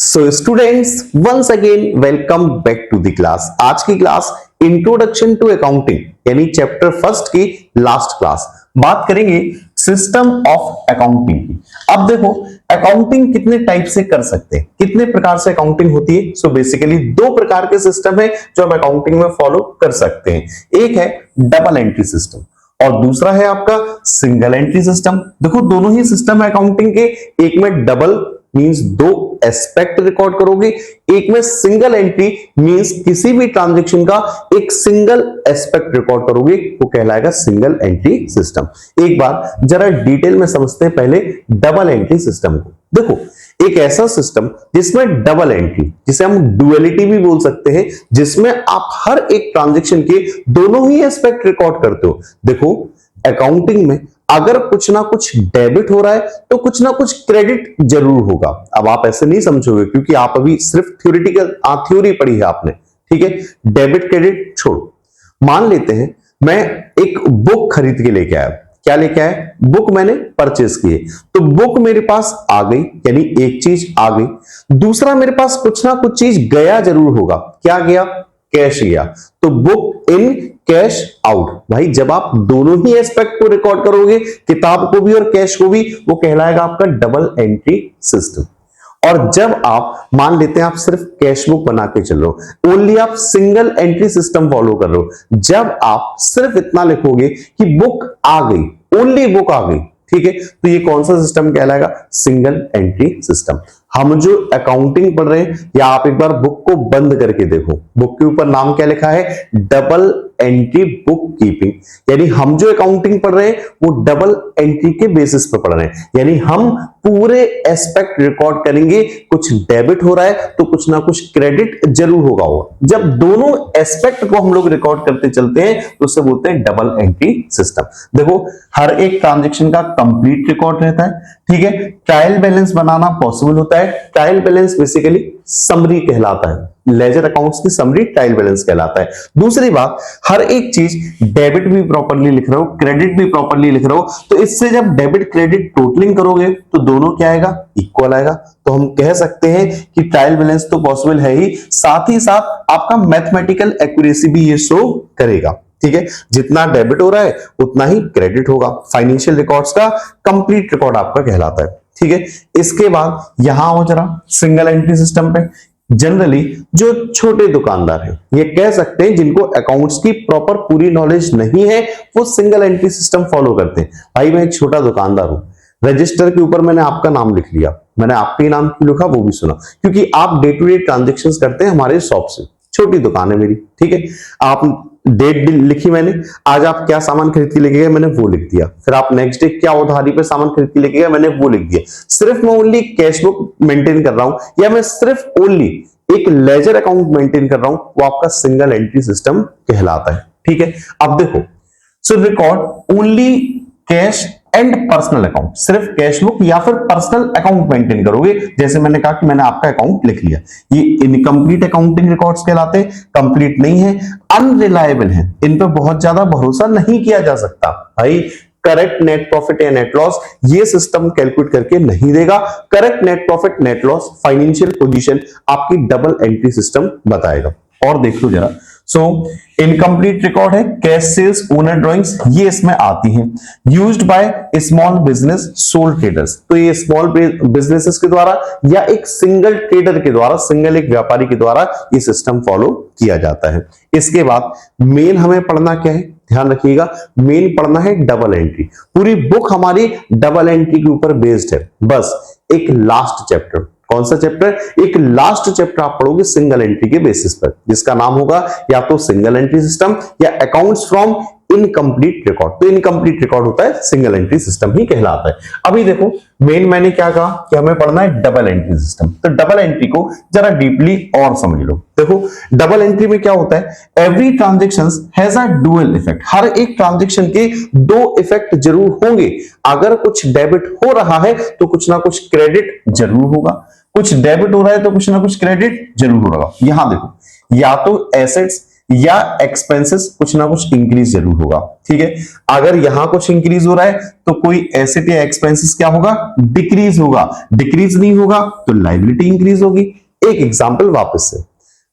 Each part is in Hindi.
So students once again welcome back to the class. आज की क्लास इंट्रोडक्शन टू अकाउंटिंग यानी चैप्टर फर्स्ट की लास्ट क्लास। बात करेंगे सिस्टम ऑफ अकाउंटिंग की। अब देखो अकाउंटिंग कितने टाइप से कर सकते हैं, कितने प्रकार से अकाउंटिंग होती है। सो बेसिकली दो प्रकार के सिस्टम है जो हम अकाउंटिंग में फॉलो कर सकते हैं। एक है डबल एंट्री सिस्टम और दूसरा है आपका सिंगल एंट्री सिस्टम। देखो दोनों ही सिस्टम है अकाउंटिंग के, एक में डबल मींस दो एस्पेक्ट रिकॉर्ड करोगे, एक में सिंगल एंट्री मींस किसी भी ट्रांजैक्शन का एक सिंगल एस्पेक्ट रिकॉर्ड करोगे, वो कहलाएगा सिंगल एंट्री सिस्टम। एक बार जरा डिटेल में समझते हैं पहले डबल एंट्री सिस्टम को। देखो एक ऐसा सिस्टम जिसमें डबल एंट्री, जिसे हम डुअलिटी भी बोल सकते हैं, जिसमें आप हर एक ट्रांजैक्शन के दोनों ही एस्पेक्ट रिकॉर्ड करते हो। देखो अकाउंटिंग में अगर कुछ ना कुछ डेबिट हो रहा है तो कुछ ना कुछ क्रेडिट जरूर होगा। अब आप ऐसे नहीं समझोगे क्योंकि आप अभी सिर्फ थ्योरी पढ़ी है आपने, ठीक है। डेबिट क्रेडिट छोड़ो, मान लेते हैं मैं एक बुक खरीद के लेके आया। क्या लेके आया? बुक मैंने परचेस की है, तो बुक मेरे पास आ गई, यानी एक चीज आ गई। दूसरा मेरे पास कुछ ना कुछ चीज गया जरूर होगा। क्या गया? कैश गया। तो बुक इन कैश आउट। भाई जब आप दोनों ही एस्पेक्ट को रिकॉर्ड करोगे, किताब को भी और कैश को भी, वो कहलाएगा आपका डबल एंट्री सिस्टम। और जब आप मान लेते हैं आप सिर्फ कैश बुक बना के चल रहे हो, ओनली आप सिंगल एंट्री सिस्टम फॉलो कर रहे हो, जब आप सिर्फ इतना लिखोगे कि बुक आ गई, ओनली बुक आ गई, ठीक है, तो ये कौन सा सिस्टम कहलाएगा? Single entry system. हम जो अकाउंटिंग पढ़ रहे हैं, या आप एक बार बुक को बंद करके देखो, बुक के ऊपर नाम क्या लिखा है? Double entry book keeping. यानी हम जो अकाउंटिंग पढ़ रहे हैं वो डबल एंट्री के बेसिस पर पढ़ रहे हैं, यानी हम पूरे एस्पेक्ट रिकॉर्ड करेंगे। कुछ डेबिट हो रहा है तो कुछ ना कुछ क्रेडिट जरूर होगा। जब दोनों एस्पेक्ट को हम लोग रिकॉर्ड करते चलते हैं तो उससे बोलते हैं डबल एंट्री सिस्टम। देखो हर एक ट्रांजैक्शन का कंप्लीट रिकॉर्ड रहता है, ठीक है। ट्रायल बैलेंस बनाना पॉसिबल होता है। ट्रायल बैलेंस बेसिकली समरी कहलाता है, लेजर अकाउंट्स की समरी ट्रायल बैलेंस कहलाता है। दूसरी बात, हर एक चीज डेबिट भी प्रॉपर्ली लिख रहे हो, क्रेडिट भी प्रॉपर्ली लिख रहे हो, तो इससे जब डेबिट क्रेडिट टोटलिंग करोगे तो दोनों क्या आएगा? इक्वल आएगा। तो हम कह सकते हैं कि ट्रायल बैलेंस तो पॉसिबल है ही, साथ ही साथ आपका मैथमेटिकल एक्यूरेसी भी ये शो करेगा, ठीक है। जितना डेबिट हो रहा है उतना ही क्रेडिट होगा। फाइनेंशियल रिकॉर्ड्स का कंप्लीट रिकॉर्ड आपका कहलाता है, ठीक है। इसके बाद यहां आओ जरा सिंगल एंट्री सिस्टम पे। जनरली जो छोटे दुकानदार हैं, ये कह सकते हैं जिनको अकाउंट्स की प्रॉपर पूरी नॉलेज नहीं है, वो सिंगल एंट्री सिस्टम फॉलो करते हैं। भाई मैं एक छोटा दुकानदार हूं, रजिस्टर के ऊपर मैंने आपका नाम लिख लिया, मैंने आपके ही नाम क्यों लिखा वो भी सुना, क्योंकि आप डे टू डे ट्रांजेक्शन्स करते हैं हमारे शॉप से। छोटी दुकान है मेरी, ठीक है। आप डेट लिखी मैंने, आज आप क्या सामान खरीद के लेके गए मैंने वो लिख दिया। फिर आप नेक्स्ट डे क्या उधारी पे सामान खरीद के लेके गए मैंने वो लिख दिया। सिर्फ मैं ओनली कैश बुक मेंटेन कर रहा हूं, या मैं सिर्फ ओनली एक लेजर अकाउंट मेंटेन कर रहा हूं, वो आपका सिंगल एंट्री सिस्टम कहलाता है, ठीक है। अब देखो, सो record only cash and personal account, सिर्फ कैश बुक या फिर पर्सनल अकाउंट मेंटेन करोगे। जैसे मैंने कहा कि मैंने आपका अकाउंट लिख लिया, ये इनकम्प्लीट अकाउंटिंग रिकॉर्ड्स कहलाते हैं। कंप्लीट नहीं है, अनरिलायबल है, इन पे बहुत ज्यादा भरोसा नहीं किया जा सकता। भाई करेक्ट नेट प्रॉफिट या नेट लॉस ये सिस्टम कैलकुलेट करके नहीं देगा। Correct net profit, net loss, financial position आपकी डबल एंट्री सिस्टम बताएगा। और देख लो जरा, सो इनकम्प्लीट रिकॉर्ड है, कैश सेल्स, ओनर ड्राइंग्स, ये इसमें आती हैं। Used by small business sole traders, तो ये स्मॉल बिजनेसेस के द्वारा या एक सिंगल ट्रेडर के द्वारा, सिंगल एक व्यापारी के द्वारा ये सिस्टम फॉलो किया जाता है। इसके बाद मेन हमें पढ़ना क्या है, ध्यान रखिएगा, मेन पढ़ना है डबल एंट्री। पूरी बुक हमारी डबल एंट्री के ऊपर बेस्ड है। बस एक लास्ट चैप्टर, कौन सा चैप्टर? एक लास्ट चैप्टर आप पढ़ोगे सिंगल एंट्री के बेसिस पर, जिसका नाम होगा या तो सिंगल एंट्री सिस्टम या अकाउंट्स फ्रॉम इनकम्प्लीट रिकॉर्ड। तो इनकम्प्लीट रिकॉर्ड होता है, सिंगल एंट्री सिस्टम ही कहलाता है। अभी देखो मेन मैंने क्या कहा कि हमें पढ़ना है डबल एंट्री सिस्टम। तो डबल एंट्री को जरा डीपली और समझ लो। देखो डबल एंट्री में क्या होता है, every transaction has a dual effect. हर एक ट्रांजेक्शन के दो इफेक्ट जरूर होंगे। अगर कुछ डेबिट हो रहा है तो कुछ ना कुछ क्रेडिट जरूर होगा, कुछ डेबिट हो रहा है तो कुछ ना कुछ क्रेडिट जरूर होगा। यहां देखो, या तो एसेट्स या एक्सपेंसेस कुछ ना कुछ इंक्रीज जरूर होगा। ठीक है, अगर यहां कुछ इंक्रीज हो रहा है तो कोई एसेट या एक्सपेंसेस क्या होगा, डिक्रीज होगा। डिक्रीज नहीं होगा तो लायबिलिटी इंक्रीज होगी। एक एग्जांपल वापस से,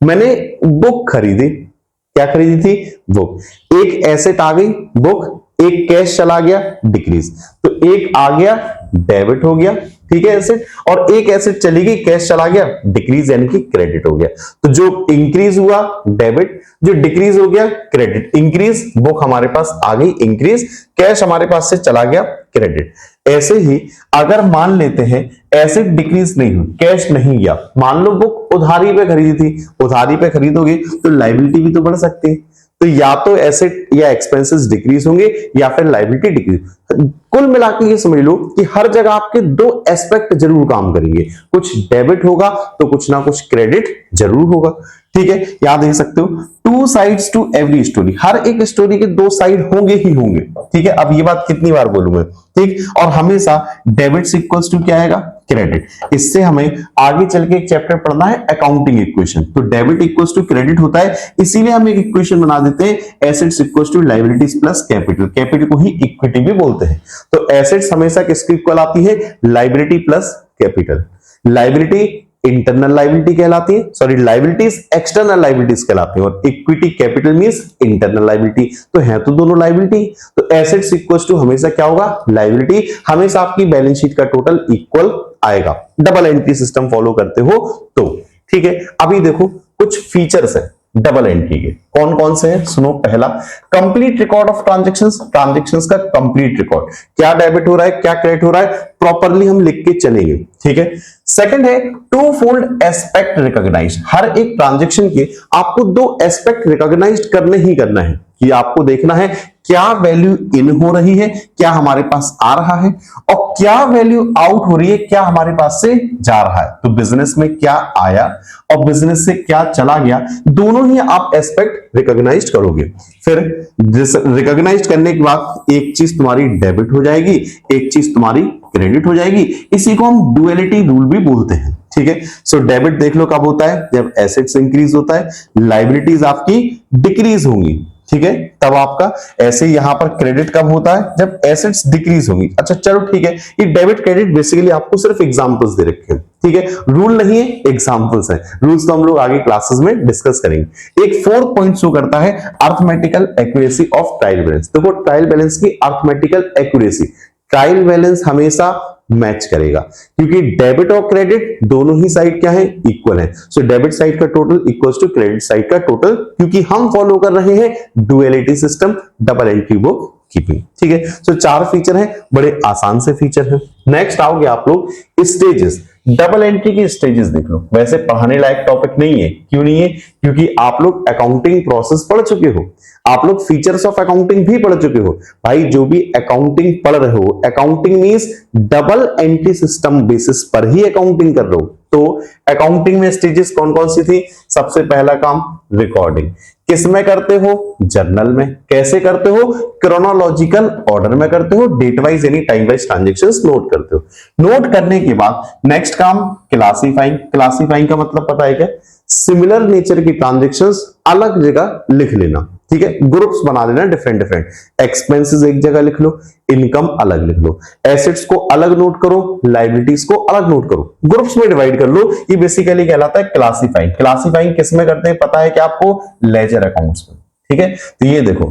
मैंने बुक खरीदी, क्या खरीदी थी, बुक। एक एसेट आ गई बुक, एक कैश चला गया डिक्रीज, तो एक आ गया डेबिट हो गया, ठीक है एसेट, और एक एसेट चली गई कैश चला गया डिक्रीज, यानी कि क्रेडिट हो गया। तो जो इंक्रीज हुआ डेबिट, जो डिक्रीज हो गया क्रेडिट। इंक्रीज बुक हमारे पास आ गई इंक्रीज, कैश हमारे पास से चला गया क्रेडिट। ऐसे ही अगर मान लेते हैं एसेट डिक्रीज नहीं हुई, कैश नहीं गया, मान लो बुक उधारी पे खरीदी थी, उधारी पे खरीदोगे तो लायबिलिटी भी तो बढ़ सकती है। तो या तो एसेट या एक्सपेंसेस डिक्रीज होंगे या फिर लायबिलिटी डिक्रीज। कुल मिलाकर ये समझ लो कि हर जगह आपके दो एस्पेक्ट जरूर काम करेंगे, कुछ डेबिट होगा तो कुछ ना कुछ क्रेडिट जरूर होगा। ठीक है, याद देख सकते हो, two sides to every story, हर एक स्टोरी के दो साइड होंगे ही होंगे। ठीक है, अब ये बात कितनी बार बोलूंगा, ठीक, और हमेशा डेबिट इक्वल्स टू क्या आएगा, क्रेडिट। इससे हमें आगे चल के एक चैप्टर पढ़ना है अकाउंटिंग इक्वेशन, तो डेबिट इक्वल्स टू क्रेडिट होता है, इसीलिए हम एक इक्वेशन बना देते हैं assets equals to liabilities plus capital. Capital को ही इक्विटी भी बोलते हैं। तो एसेट्स हमेशा किसके इक्वल आती है, liability plus capital. Liability internal liability कहलाती है, सॉरी लायबिलिटीज एक्सटर्नल लायबिलिटीज कहलाती है, और equity capital means internal liability. तो है तो दोनों लायबिलिटी, तो एसेट्स इक्वल्स टू हमेशा क्या होगा, लायबिलिटी। हमेशा आपकी बैलेंस शीट का टोटल इक्वल आएगा, डबल एंट्री सिस्टम फॉलो करते हो तो। ठीक है, अभी देखो कुछ फीचर्स है डबल एंट्री के, कौन कौन से हैं सुनो। पहला, complete record of transactions, transactions का कंप्लीट रिकॉर्ड, क्या डेबिट हो रहा है क्या क्रेडिट हो रहा है प्रॉपरली हम लिख के चलेंगे। ठीक है, सेकंड है टू फोल्ड एस्पेक्ट रिकॉग्नाइज, हर एक ट्रांजैक्शन के आपको दो एस्पेक्ट रिकॉग्नाइज करने ही करना है, कि आपको देखना है क्या वैल्यू इन हो रही है, क्या हमारे पास आ रहा है, और क्या वैल्यू आउट हो रही है, क्या हमारे पास से जा रहा है। तो बिजनेस में क्या आया और बिजनेस से क्या चला गया, दोनों ही आप एस्पेक्ट रिकॉग्नाइज करोगे। फिर रिकॉग्नाइज करने के बाद एक चीज तुम्हारी डेबिट हो जाएगी, एक चीज तुम्हारी क्रेडिट हो जाएगी। इसी को हम डुअलिटी रूल भी बोलते हैं। ठीक है, सो डेबिट देख लो कब होता है, जब एसेट्स इंक्रीज होता है, लायबिलिटीज आपकी डिक्रीज होंगी। ठीक है, तब आपका ऐसे यहां पर क्रेडिट कब होता है, जब एसेट्स डिक्रीज होंगी। अच्छा चलो ठीक है, ये डेबिट क्रेडिट बेसिकली आपको सिर्फ एग्जांपल्स दे रखे हैं। ठीक है, रूल नहीं है, एग्जांपल्स है, रूल्स तो हम लोग आगे क्लासेस में डिस्कस करेंगे। एक फोर्थ पॉइंट शो करता है arithmetical accuracy of trial balance. देखो ट्रायल बैलेंस की अर्थमेटिकल एक्यूरेसी, ट्रायल बैलेंस हमेशा मैच करेगा, क्योंकि डेबिट और क्रेडिट दोनों ही साइड क्या है, इक्वल है। सो डेबिट साइड का total equals to credit side का टोटल, क्योंकि हम फॉलो कर रहे हैं duality system, double entry bookkeeping. ठीक है, सो चार फीचर हैं, बड़े आसान से फीचर हैं। नेक्स्ट आओगे आप लोग स्टेजेस, डबल एंट्री की स्टेजेस देख लो। वैसे पढ़ाने लायक टॉपिक नहीं है, क्यों नहीं है, क्योंकि आप लोग अकाउंटिंग प्रोसेस पढ़ चुके हो, आप लोग फीचर्स ऑफ अकाउंटिंग भी पढ़ चुके हो। भाई जो भी अकाउंटिंग पढ़ रहे हो, accounting means double entry system basis पर ही अकाउंटिंग कर रहे हो। तो अकाउंटिंग में स्टेजेस कौन कौन सी थी, सबसे पहला काम रिकॉर्डिंग, किस में करते हो, जर्नल में। कैसे करते हो, क्रोनोलॉजिकल ऑर्डर में करते हो, डेट वाइज यानी टाइम वाइज ट्रांजैक्शंस नोट करते हो। नोट करने के बाद नेक्स्ट काम क्लासिफाइंग। क्लासिफाइंग का मतलब पता है क्या, सिमिलर नेचर की ट्रांजैक्शंस अलग जगह लिख लेना। ठीक है, ग्रुप्स बना लेना डिफरेंट डिफरेंट, एक्सपेंसेस एक जगह लिख लो, इनकम अलग लिख लो, एसेट्स को अलग नोट करो, लायबिलिटीज को अलग नोट करो, ग्रुप्स में डिवाइड कर लो। ये बेसिकली कहलाता है क्लासिफाइंग। क्लासिफाइंग किस में करते हैं पता है क्या आपको, लेजर अकाउंट्स में। ठीक है, तो ये देखो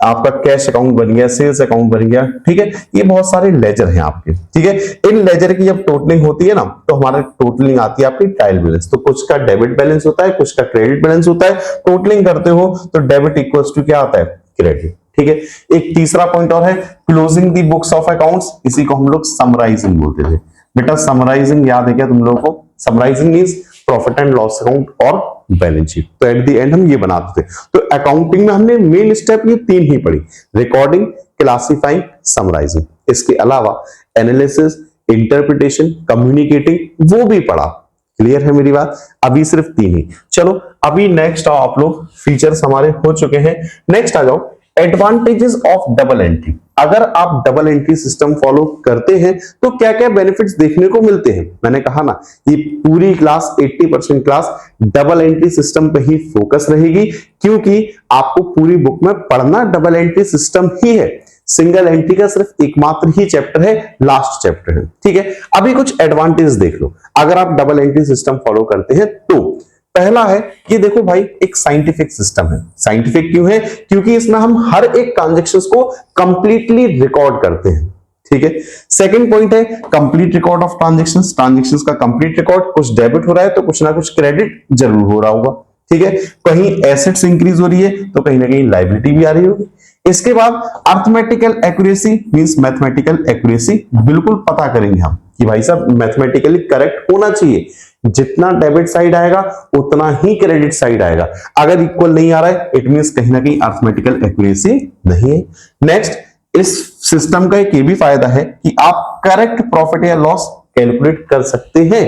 आपका कैश अकाउंट बन गया, सेल्स अकाउंट बन गया। ठीक है, ये बहुत सारे लेजर हैं आपके। ठीक है, इन लेजर की जब टोटलिंग होती है ना, तो हमारे टोटलिंग आती है आपकी ट्रायल बैलेंस। तो कुछ का डेबिट बैलेंस होता है, कुछ का क्रेडिट बैलेंस होता है। टोटलिंग करते हो तो डेबिट इक्वल्स टू क्या आता है, क्रेडिट। ठीक है, एक तीसरा पॉइंट और है closing the books of accounts, इसी को हम लोग समराइजिंग बोलते थे। बेटा समराइजिंग याद है क्या तुम लोगों को, summarising means profit and loss account और बैलेंस शीट। तो एट द एंड हम ये बनाते थे। तो अकाउंटिंग में हमने मेन स्टेप ये तीन ही पढ़ी, रिकॉर्डिंग, क्लासिफाइंग, समराइजिंग। इसके अलावा एनालिसिस, इंटरप्रिटेशन, कम्युनिकेटिंग वो भी पढ़ा। क्लियर है मेरी बात, अभी सिर्फ तीन ही। चलो अभी नेक्स्ट आओ आप लोग, फीचर्स हमारे हो चुके हैं। नेक्स्ट आ जाओ एडवांटेजेस ऑफ डबल एंट्री। अगर आप डबल एंट्री सिस्टम फॉलो करते हैं तो क्या क्या बेनिफिट्स देखने को मिलते हैं। मैंने कहा ना, ये पूरी class 80% class double entry system पे ही फोकस रहेगी, क्योंकि आपको पूरी बुक में पढ़ना डबल एंट्री सिस्टम ही है। सिंगल एंट्री का सिर्फ एकमात्र ही चैप्टर है, लास्ट चैप्टर है। ठीक है, अभी कुछ एडवांटेज देख लो अगर आप डबल एंट्री सिस्टम फॉलो करते हैं तो। पहला है कि देखो भाई, एक साइंटिफिक सिस्टम है। साइंटिफिक क्यों है? क्योंकि इसमें हम हर एक ट्रांजेक्शंस को कंप्लीटली रिकॉर्ड करते हैं। ठीक है, सेकंड पॉइंट है complete record of transactions. Transactions का कंप्लीट रिकॉर्ड, कुछ डेबिट हो रहा है तो कुछ ना कुछ क्रेडिट जरूर हो रहा होगा। ठीक है, कहीं एसेट्स इंक्रीज हो रही है तो कहीं ना कहीं लायबिलिटी भी आ रही होगी। इसके बाद arithmetical accuracy means mathematical accuracy बिल्कुल पता करेंगे हम कि भाई साहब मैथमेटिकली करेक्ट होना चाहिए। जितना डेबिट साइड आएगा उतना ही क्रेडिट साइड आएगा। अगर इक्वल नहीं आ रहा है इट मींस कहीं ना कहीं अर्थमेटिकल एक्यूरेसी नहीं है। नेक्स्ट, इस सिस्टम का एक ये भी फायदा है कि आप करेक्ट प्रॉफिट या लॉस कैलकुलेट कर सकते हैं।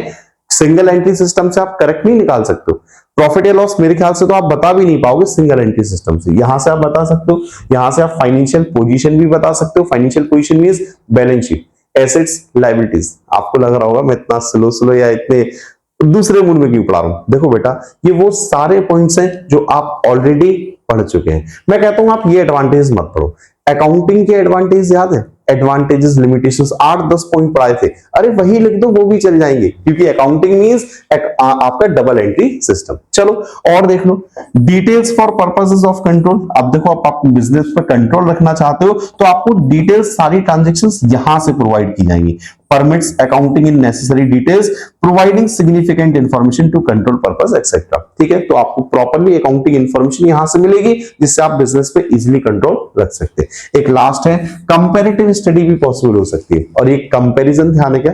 सिंगल एंट्री सिस्टम से आप करेक्ट नहीं निकाल सकते हो। प्रॉफिट या लॉस मेरे ख्याल से तो आप बता भी नहीं पाओगे सिंगल एंट्री सिस्टम से। यहां से आप बता सकते हो, यहां से आप फाइनेंशियल पोजीशन भी बता सकते हो। Financial position means balance sheet, assets, liabilities. आपको लग रहा होगा मैं इतना स्लो या इतने दूसरे मूड में क्यों पढ़ा रहा हूं। देखो बेटा, ये वो सारे पॉइंट्स हैं जो आप ऑलरेडी पढ़ चुके हैं। मैं कहता हूं आप ये एडवांटेज मत पढ़ो। अकाउंटिंग के एडवांटेज याद है? एडवांटेजेस, लिमिटेशंस 8-10 पॉइंट पढ़ाए थे। अरे वही लिख दो, वो भी चल जाएंगे, क्योंकि अकाउंटिंग मींस आपका डबल एंट्री सिस्टम। चलो और देख लो, details for purposes of control. अब देखो, आप बिजनेस पर कंट्रोल रखना चाहते हो तो आपको डिटेल्स, सारी ट्रांजेक्शंस यहां से प्रोवाइड की जाएंगी। permits accounting in necessary details, providing significant information to control purpose etc. ठीक है, तो आपको प्रॉपर्ली अकाउंटिंग इंफॉर्मेशन यहां से मिलेगी जिससे आप बिजनेस पे इजीली कंट्रोल रख सकते हैं। एक लास्ट है कंपैरेटिव स्टडी भी पॉसिबल हो सकती है, और ये कंपैरिजन ध्यान है क्या,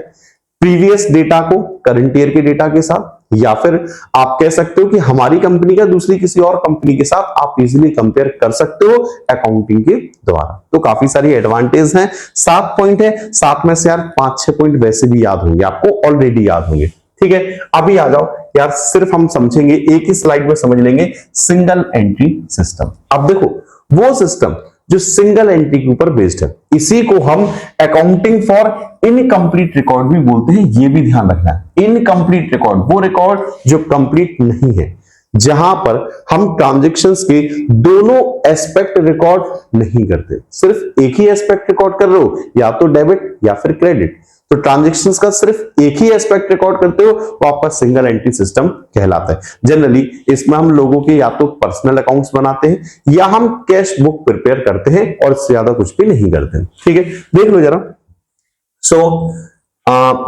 प्रीवियस डेटा को करंट ईयर के डेटा के साथ, या फिर आप कह सकते हो कि हमारी कंपनी का दूसरी किसी और कंपनी के साथ आप इजीली कंपेयर कर सकते हो अकाउंटिंग के द्वारा। तो काफी सारी एडवांटेज हैं। 7 पॉइंट है, 7 में से यार 5-6 पॉइंट वैसे भी याद होंगे, आपको ऑलरेडी याद होंगे। ठीक है, अभी आ जाओ यार, सिर्फ हम समझेंगे, एक ही स्लाइड में समझ लेंगे सिंगल एंट्री सिस्टम। अब देखो, वो सिस्टम जो सिंगल एंट्री के ऊपर बेस्ड है, इसी को हम अकाउंटिंग फॉर इनकम्प्लीट रिकॉर्ड भी बोलते हैं। ये भी ध्यान रखना है, इनकम्प्लीट रिकॉर्ड वो रिकॉर्ड जो कंप्लीट नहीं है, जहां पर हम ट्रांजैक्शंस के दोनों एस्पेक्ट रिकॉर्ड नहीं करते, सिर्फ एक ही एस्पेक्ट रिकॉर्ड कर रहे हो, या तो डेबिट या फिर क्रेडिट। तो ट्रांजैक्शंस का सिर्फ एक ही एस्पेक्ट रिकॉर्ड करते हो वो आपका सिंगल एंट्री सिस्टम कहलाता है। जनरली इसमें हम लोगों के या तो पर्सनल अकाउंट्स बनाते हैं या हम कैश बुक प्रिपेयर करते हैं, और इससे ज्यादा कुछ भी नहीं करते हैं। ठीक है, देख लो जरा।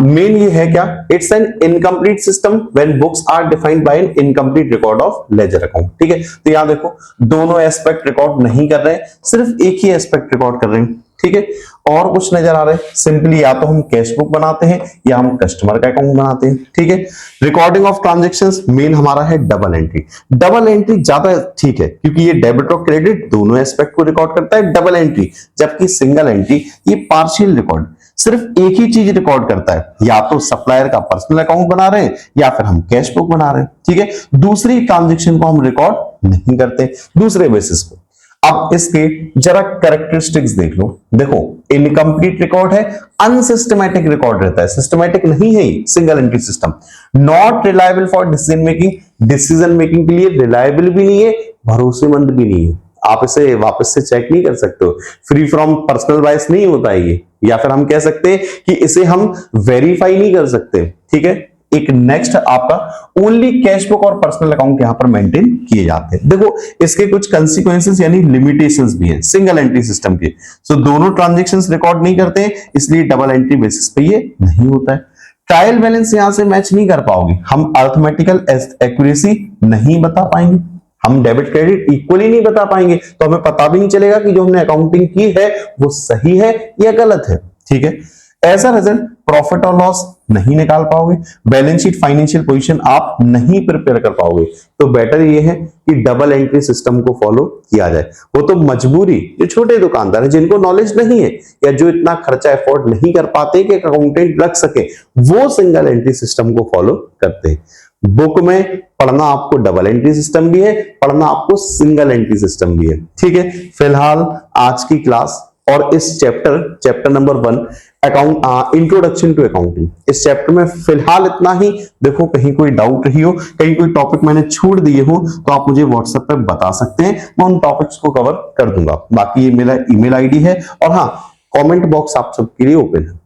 मेन ये है क्या, it's an incomplete system when books are defined by an incomplete record of ledger account. ठीक है, तो यहां देखो, दोनों एस्पेक्ट रिकॉर्ड नहीं कर रहे हैं, सिर्फ एक ही एस्पेक्ट रिकॉर्ड कर रहे हैं। ठीक है, और कुछ नजर आ रहा है, सिंपली या तो हम कैश बुक बनाते हैं या हम कस्टमर का अकाउंट बनाते हैं। ठीक है, रिकॉर्डिंग ऑफ ट्रांजैक्शंस मेन हमारा है डबल एंट्री। डबल एंट्री ज्यादा ठीक है क्योंकि ये डेबिट और क्रेडिट दोनों एस्पेक्ट को रिकॉर्ड करता है डबल एंट्री, जबकि सिंगल एंट्री ये पार्शियल रिकॉर्ड, सिर्फ एक ही चीज रिकॉर्ड करता है, या तो सप्लायर का पर्सनल अकाउंट बना रहे हैं या फिर हम कैश बुक बना रहे हैं। ठीक है, दूसरी ट्रांजैक्शन को हम रिकॉर्ड नहीं करते दूसरे बेसिस को। अब इसके जरा कैरेक्टरिस्टिक्स देख लो। देखो, इनकम्प्लीट रिकॉर्ड है, अनसिस्टमैटिक रिकॉर्ड रहता है, सिस्टमैटिक नहीं है single entry system. Not reliable for decision making, decision making के लिए रिलायबल भी नहीं है, भरोसेमंद भी नहीं है। आप इसे वापस से चेक नहीं कर सकते हो, फ्री फ्रॉम पर्सनल बायस नहीं होता है ये, या फिर हम कह सकते हैं कि इसे हम वेरीफाई नहीं कर सकते। ठीक है, एक नेक्स्ट आपका ओनली कैश बुक और पर्सनल अकाउंट यहां पर मेंटेन किए जाते हैं। देखो, इसके कुछ कंसीक्वेंसेस यानी लिमिटेशंस भी हैं सिंगल एंट्री सिस्टम के। सो दोनों ट्रांजैक्शंस रिकॉर्ड नहीं करते हैं, इसलिए डबल एंट्री बेसिस पे ये नहीं होता है। ट्रायल बैलेंस यहां से मैच नहीं कर पाओगे, हम अर्थमेटिकल एक्यूरेसी नहीं बता पाएंगे, हम डेबिट क्रेडिट इक्वली नहीं बता पाएंगे, तो हमें पता भी नहीं चलेगा कि जो हमने अकाउंटिंग की है वो सही है या गलत है। ठीक है, ऐसा रिजल्ट प्रॉफिट और लॉस नहीं निकाल पाओगे, बैलेंस शीट, फाइनेंशियल पोजीशन आप नहीं प्रिपेयर कर पाओगे। तो बेटर ये है कि डबल एंट्री सिस्टम को फॉलो किया जाए। वो तो मजबूरी, जो छोटे दुकानदार हैं जिनको नॉलेज नहीं है या जो इतना खर्चा एफोर्ड नहीं कर पाते कि अकाउंटेंट रख सके, वो सिंगल एंट्री सिस्टम को फॉलो करते हैं। बुक में पढ़ना आपको डबल एंट्री सिस्टम भी है, पढ़ना आपको सिंगल एंट्री सिस्टम भी है। ठीक है, फिलहाल आज की क्लास और इस chapter number 1 account introduction to accounting, इस चैप्टर में फिलहाल इतना ही। देखो कहीं कोई डाउट रही हो, कहीं कोई टॉपिक मैंने छोड़ दिए हो तो आप मुझे व्हाट्सएप पे बता सकते हैं, मैं उन टॉपिक्स को कवर कर दूंगा। बाकी ये मेरा ईमेल आईडी है और हाँ, कमेंट बॉक्स आप सबके लिए ओपन है।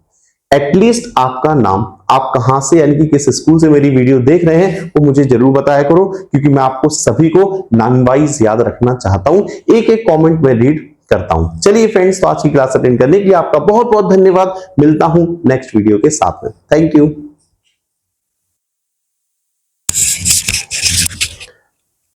एटलीस्ट आपका नाम, आप कहां से यानी कि किस स्कूल से मेरी वीडियो देख रहे हैं वो मुझे जरूर बताया करो, क्योंकि मैं आपको सभी को नाम वाइज याद रखना चाहता हूं। एक एक कमेंट में रीड करता हूं। चलिए फ्रेंड्स, तो आज की क्लास अटेंड करने के लिए आपका बहुत बहुत धन्यवाद। मिलता हूं नेक्स्ट वीडियो के साथ में। Thank you.